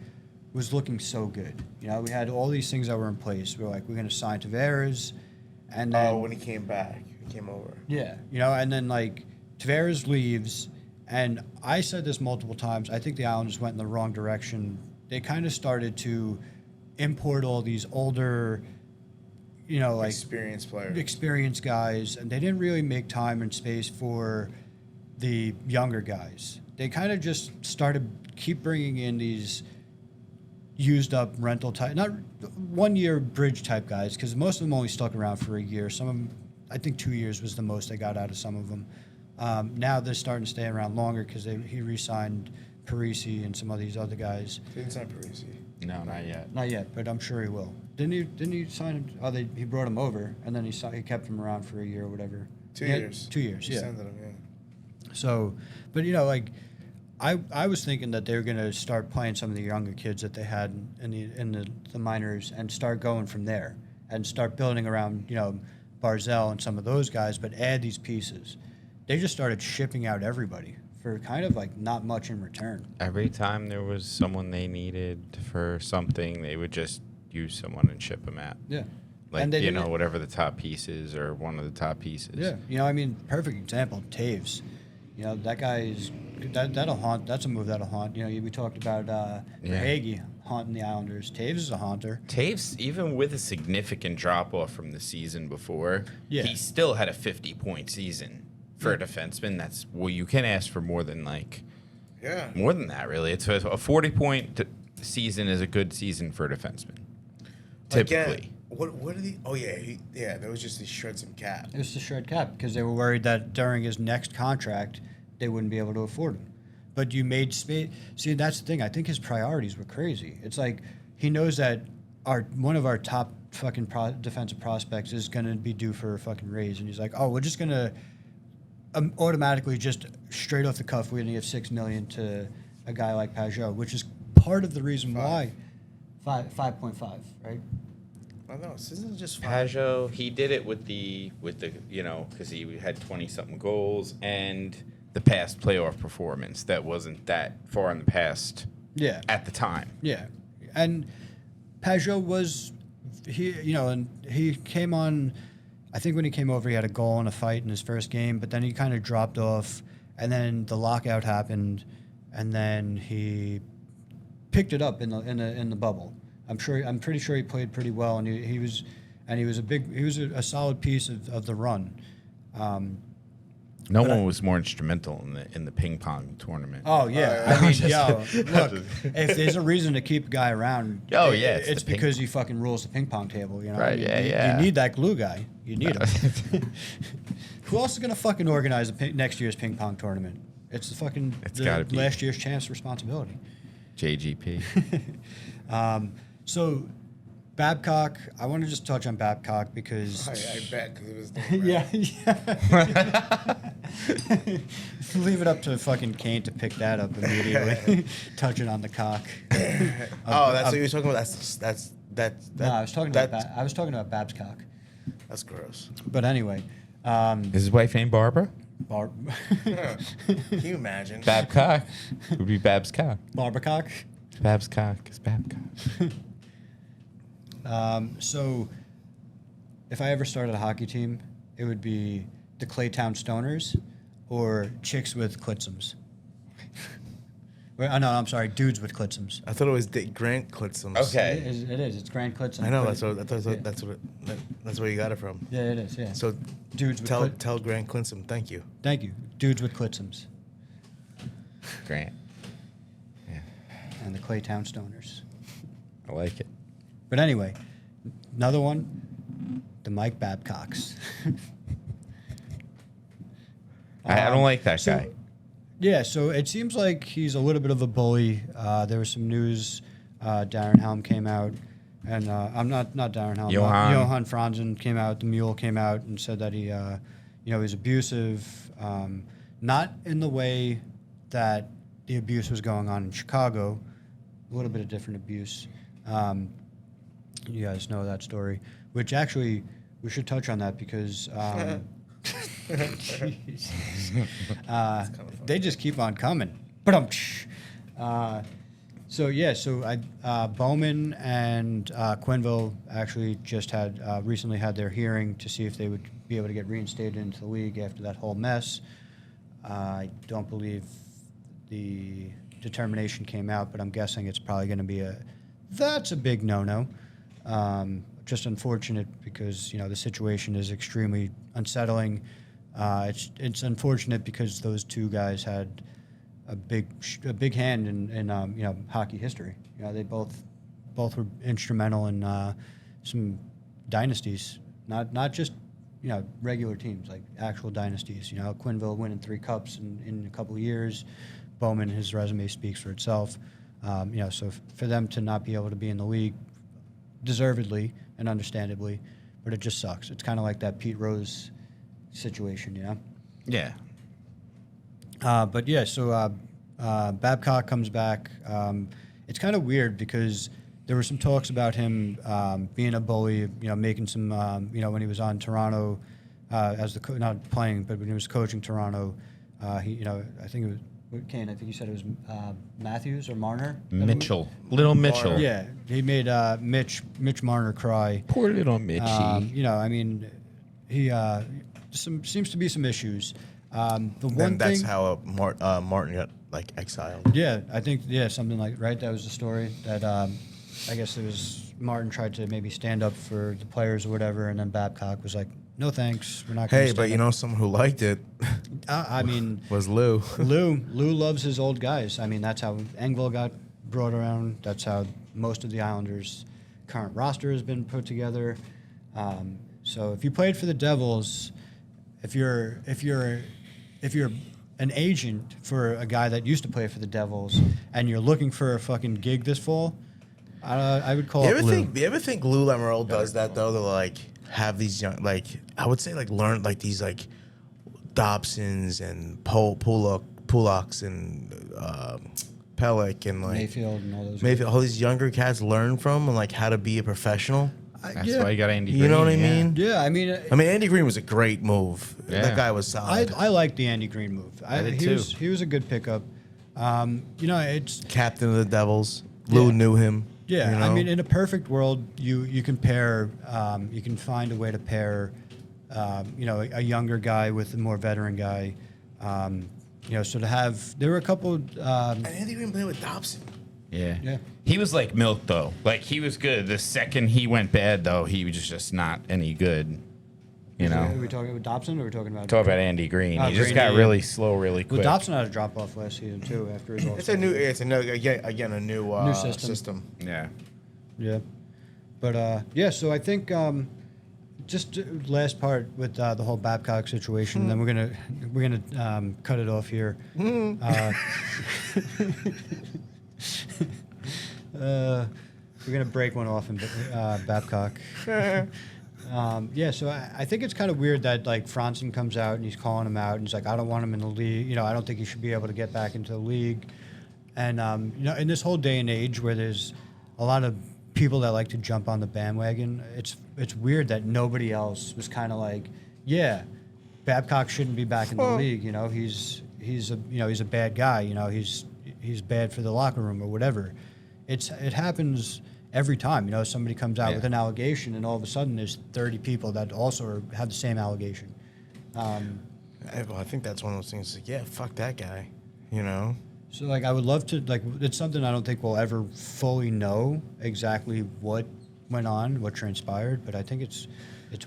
was looking so good. You know, we had all these things that were in place. We were like, we're going to sign Tavares, and then When he came back, he came over. yeah, you know, and then like Tavares leaves, and I said this multiple times. I think the Islanders went in the wrong direction. They kind of started to import all these older, you know, like Experienced player. experienced guys, and they didn't really make time and space for the younger guys. They kind of just started keep bringing in these used up rental type, not 1 year bridge type guys, because most of them only stuck around for a year. Some of them, I think 2 years was the most they got out of some of them. Now they're starting to stay around longer because he re-signed Parisi and some of these other guys. Didn't sign Parisi. No, not yet. Not yet, but I'm sure he will. Didn't he sign him? Oh, he brought him over, and then he kept him around for a year or whatever. 2 Yeah, years. 2 years, yeah. Extended him, yeah. So, but you know, like, I was thinking that they were gonna start playing some of the younger kids that they had in the minors and start going from there and start building around, you know, Barzell and some of those guys, but add these pieces. They just started shipping out everybody for kind of like not much in return. Every time there was someone they needed for something, they would just use someone and ship them out. Yeah. Like, And they you know, didn't- whatever the top piece is or one of the top pieces. Yeah, you know, I mean, perfect example, Taves. You know, that guy is that'll haunt. That's a move that'll haunt. You know, we talked about Yeah. Verhaeghe haunting the Islanders. Taves is a haunter. Taves, even with a significant drop off from the season before, Yeah. he still had a 50-point season for a defenseman. That's well, you can ask for more than Yeah. more than that, really. It's a 40-point season is a good season for a defenseman. Typically. Again, what did he? Oh yeah, that was just to shred some cap. It was the shred cap because they were worried that during his next contract they wouldn't be able to afford him. But you made space. See, that's the thing. I think his priorities were crazy. It's like he knows that one of our top fucking defensive prospects is going to be due for a fucking raise, and he's like, oh, we're just going to automatically just straight off the cuff, we're going to give $6 million to a guy like Pajot, which is part of the reason why 5.5, right? I know. This isn't just fine. Pajot, he did it with the you know, because he had 20-something goals and the past playoff performance that wasn't that far in the past Yeah. at the time. Yeah, and Pajot was and he came on. I think when he came over, he had a goal and a fight in his first game, but then he kind of dropped off, and then the lockout happened, and then he picked it up in the bubble. I'm pretty sure he played pretty well, and he was a solid piece of the run. No one was more instrumental in the ping pong tournament. Oh yeah, I mean, look, if there's a reason to keep a guy around, Oh, yeah, it's it's the ping because he fucking rules the ping pong table. You know, Right, I mean, yeah, you, yeah. You need that glue guy. You need him. Who else is gonna fucking organize next year's ping pong tournament? It's the fucking gotta be. last year's champ's responsibility. JGP. So Babcock, I want to just touch on Babcock because I bet because it was. yeah. Leave it up to fucking Kane to pick that up immediately. Touch it on the cock. Oh, that's what you were talking about. That's No, I was talking about Bab's cock. That's gross. But anyway, Is his wife named Barbara? Can you imagine? Babcock. It would be Bab's cock. Barbacock. Bab's cock is Babcock. So, if I ever started a hockey team, it would be the Claytown Stoners or Chicks with Clitsums. Oh, no, I'm sorry, dudes with Klitzums. I thought it was Grant Klitzums. Okay. It is. It's Grand Klitzum. I know but that's where you got it from. Yeah, it is. Yeah. So dudes with tell Grant Klitzum thank you. Thank you. Dudes with Klitzums Grant. and the Claytown Stoners. I like it. But anyway, another one, the Mike Babcocks. I don't like that so- guy. Yeah, so it seems like he's a little bit of a bully. There was some news. Darren Helm came out, and I'm not Darren Helm. Johan Franzen came out. The Mule came out and said that he, he's abusive. Not in the way that the abuse was going on in Chicago. A little bit of different abuse. You guys know that story, which actually we should touch on that because. Jesus. They just keep on coming. So Bowman and Quenneville actually just had recently had their hearing to see if they would be able to get reinstated into the league after that whole mess. I don't believe the determination came out, but I'm guessing it's probably going to be that's a big no-no. Just unfortunate because the situation is extremely unsettling. It's unfortunate because those two guys had a big hand in hockey history. They both were instrumental in some dynasties, not just regular teams, like actual dynasties. Quenneville winning 3 cups in a couple of years. Bowman, his resume speaks for itself. So for them to not be able to be in the league, deservedly and understandably, but it just sucks. It's kind of like that Pete Rose situation, Yeah. So Babcock comes back. It's kind of weird because there were some talks about him being a bully, making some, when he was on Toronto as not playing, but when he was coaching Toronto, I think it was Kane. I think you said it was Matthews or Marner. Little Mitchell. Yeah, he made Mitch Marner cry. Poor little Mitchie. He seems to be some issues. That's how Martin got exiled. Yeah, I think something like right. That was the story that I guess it was Martin tried to maybe stand up for the players or whatever, and then Babcock was like, "No thanks, we're not." Hey, but someone who liked it. I mean, was Lou. Lou loves his old guys. I mean, that's how Engvall got brought around. That's how most of the Islanders' current roster has been put together. So if you played for the Devils, if you're an agent for a guy that used to play for the Devils and you're looking for a fucking gig this fall, I would call it Lou. You ever think Lou Lamoriello does that though? To have these young, I would say learn these Dobsons and Pulaks and Pellick and Mayfield and all those. Mayfield, all these younger cats learn from and how to be a professional. That's why you got Andy Green. You know what I mean? Yeah, I mean, Andy Green was a great move. Yeah. That guy was solid. I like the Andy Green move. I did too. He was a good pickup. It's Captain of the Devils. Lou knew him. yeah. I mean, in a perfect world, you can pair. You can find a way to pair. A younger guy with a more veteran guy. So to have there were a couple. And Andy Green played with Dobson. Yeah. Yeah. He was like milk, though. He was good. The second he went bad, though, he was just not any good. Are we talking about Dobson or are we talking about? Talk about Andy Green. He just Green, got yeah. really slow, really quick. Well, Dobson had a drop off last season too after his. It's a new system. Yeah. Yeah, but so I think just last part with the whole Babcock situation. Then we're gonna cut it off here. We're gonna break one off in Babcock. So I think it's kind of weird that Franzen comes out and he's calling him out and he's like, I don't want him in the league. I don't think he should be able to get back into the league. And in this whole day and age where there's a lot of people that like to jump on the bandwagon, it's weird that nobody else was kind of like, yeah, Babcock shouldn't be back in the league. He's a bad guy. He's bad for the locker room or whatever. It happens every time. Somebody comes out with an allegation, and all of a sudden there's 30 people that also have the same allegation. I think that's one of those things. Fuck that guy. So like I would love to like it's something I don't think we'll ever fully know exactly what went on, what transpired, but I think it's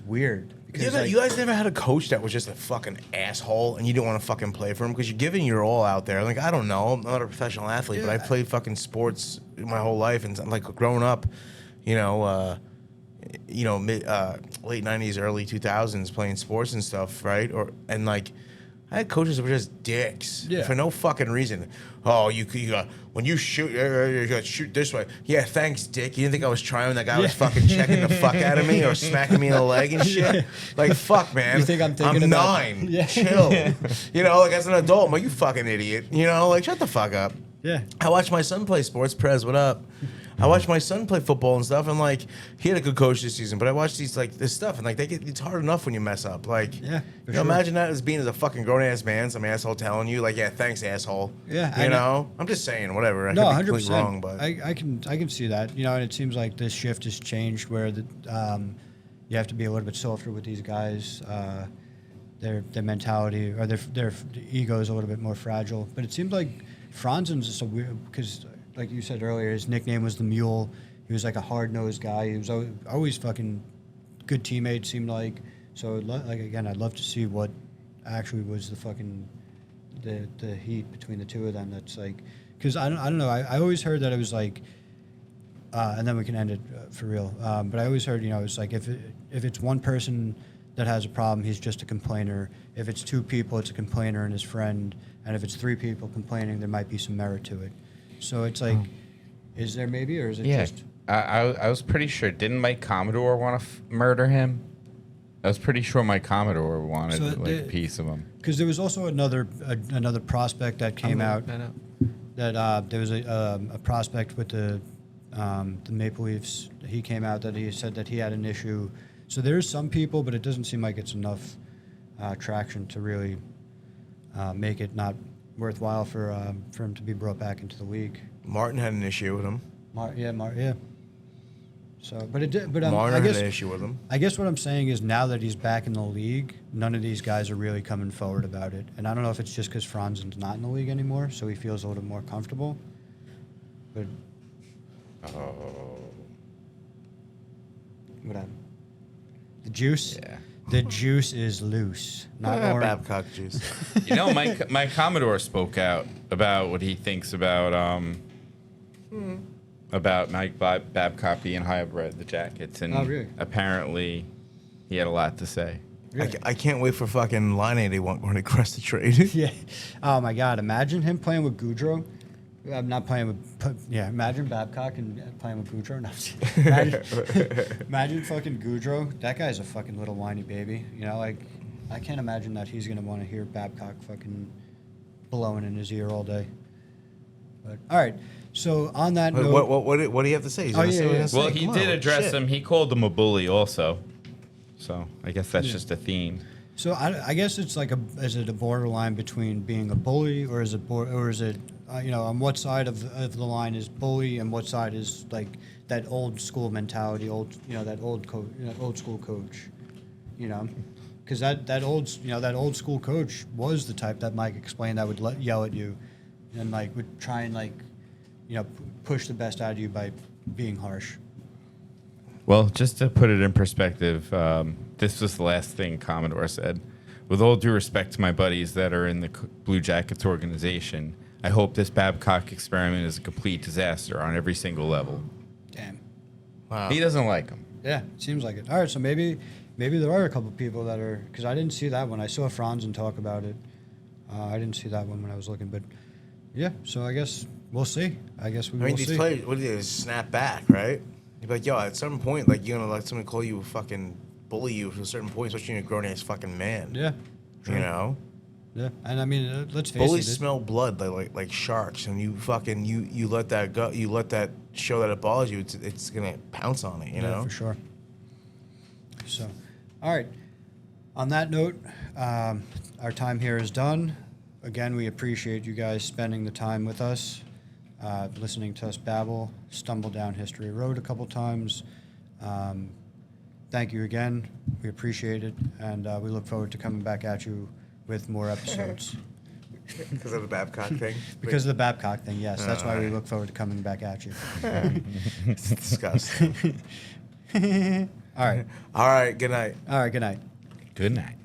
weird because like, You guys never had a coach that was just a fucking asshole and you didn't want to fucking play for him because you're giving your all out there. Like, I don't know. I'm not a professional athlete, but I played fucking sports my whole life. And like growing up, you know, late 90s, early 2000s playing sports and stuff, right? And like, I had coaches that were just dicks for no fucking reason. Oh, you when you shoot, you got to shoot this way. Yeah, thanks, dick. You didn't think I was trying when that guy was fucking checking the fuck out of me or smacking me in the leg and shit? Like, fuck, man. You think I'm thinking about 9. Yeah. Chill. You know, like as an adult, I'm like, you fucking idiot. You know, like shut the fuck up. Yeah. I watched my son play sports. Prez, what up? I watched my son play football and stuff, and like he had a good coach this season. But I watched this stuff, and like it's hard enough when you mess up. Like, imagine that as being as a fucking grown ass man, some asshole telling you like, yeah, thanks, asshole. Yeah, you know, I'm just saying, whatever. I No, could be 100%. completely wrong, but I can see that. You know, and it seems like this shift has changed where you have to be a little bit softer with these guys. Their mentality or their ego is a little bit more fragile. But it seems like Franzen's just a weird because. Like you said earlier, his nickname was the Mule. He was like a hard-nosed guy. He was always fucking good teammate, seemed like. So, like again, I'd love to see what actually was the fucking the heat between the two of them. That's like, because I don't know. I always heard that it was like, and then we can end it for real. But I always heard, it's like if it's one person that has a problem, he's just a complainer. If it's two people, it's a complainer and his friend. And if it's three people complaining, there might be some merit to it. So it's like, is there maybe, or is it just? I was pretty sure. Didn't Mike Commodore want to murder him? I was pretty sure Mike Commodore wanted a piece of him. Because there was also another prospect that came out. That there was a prospect with the Maple Leafs. He came out that he said that he had an issue. So there's some people, but it doesn't seem like it's enough traction to really make it not worthwhile for him to be brought back into the league. Martin had an issue with him. Yeah. So, but it did. But Martin I guess had an issue with him. I guess what I'm saying is now that he's back in the league, none of these guys are really coming forward about it. And I don't know if it's just because Franzen's not in the league anymore, so he feels a little more comfortable. But what happened? The juice. Yeah. The juice is loose. Not orange. Babcock juice. Mike Commodore spoke out about what he thinks about Mike Babcock being hybrid the Jackets, and really? apparently he had a lot to say. Really? I can't wait for fucking Line 81 when it crest the trade. Yeah. Oh my God! Imagine him playing with Goudreau. I'm not playing with. Yeah. Imagine Babcock and playing with Goudreau. No, imagine fucking Goudreau. That guy's a fucking little whiny baby. Like I can't imagine that he's gonna want to hear Babcock fucking blowing in his ear all day. But all right. So on that note, What do you have to say? He's gonna say what he has to Well, say? he Come did on, address shit. him. He called him a bully also. So I guess that's just a theme. So I guess it's like is it a borderline between being a bully or is it on what side of the line is bully and what side is like that old school mentality, that old school coach, because that old school coach was the type that Mike explained that would yell at you, and like would try and push the best out of you by being harsh. Well, just to put it in perspective, this was the last thing Commodore said. With all due respect to my buddies that are in the Blue Jackets organization, I hope this Babcock experiment is a complete disaster on every single level. Damn. Wow. He doesn't like him. Yeah, it seems like it. All right, so maybe there are a couple people that are, because I didn't see that one. I saw Franzen talk about it. I didn't see that one when I was looking, but yeah. So I guess we'll see. I guess we will see. These players, what do they do? Snap back, right? You're like, yo, at some point, like you're gonna let someone call you a fucking bully you to a certain point, especially when you're a grown ass fucking man. Yeah. You know. Yeah, and I mean, let's face Bullies it. smell blood like sharks, and you fucking you let that go. You let that show that it bothers you. It's gonna pounce on it. You know. For sure. So, all right. On that note, our time here is done. Again, we appreciate you guys spending the time with us, listening to us babble, stumble down history road a couple times. Thank you again. We appreciate it, and we look forward to coming back at you with more episodes. Because of the Babcock thing. Because of the Babcock thing, yes. That's why we look forward to coming back at you. It's disgusting. All right. All right. Good night. All right. Good night. Good night.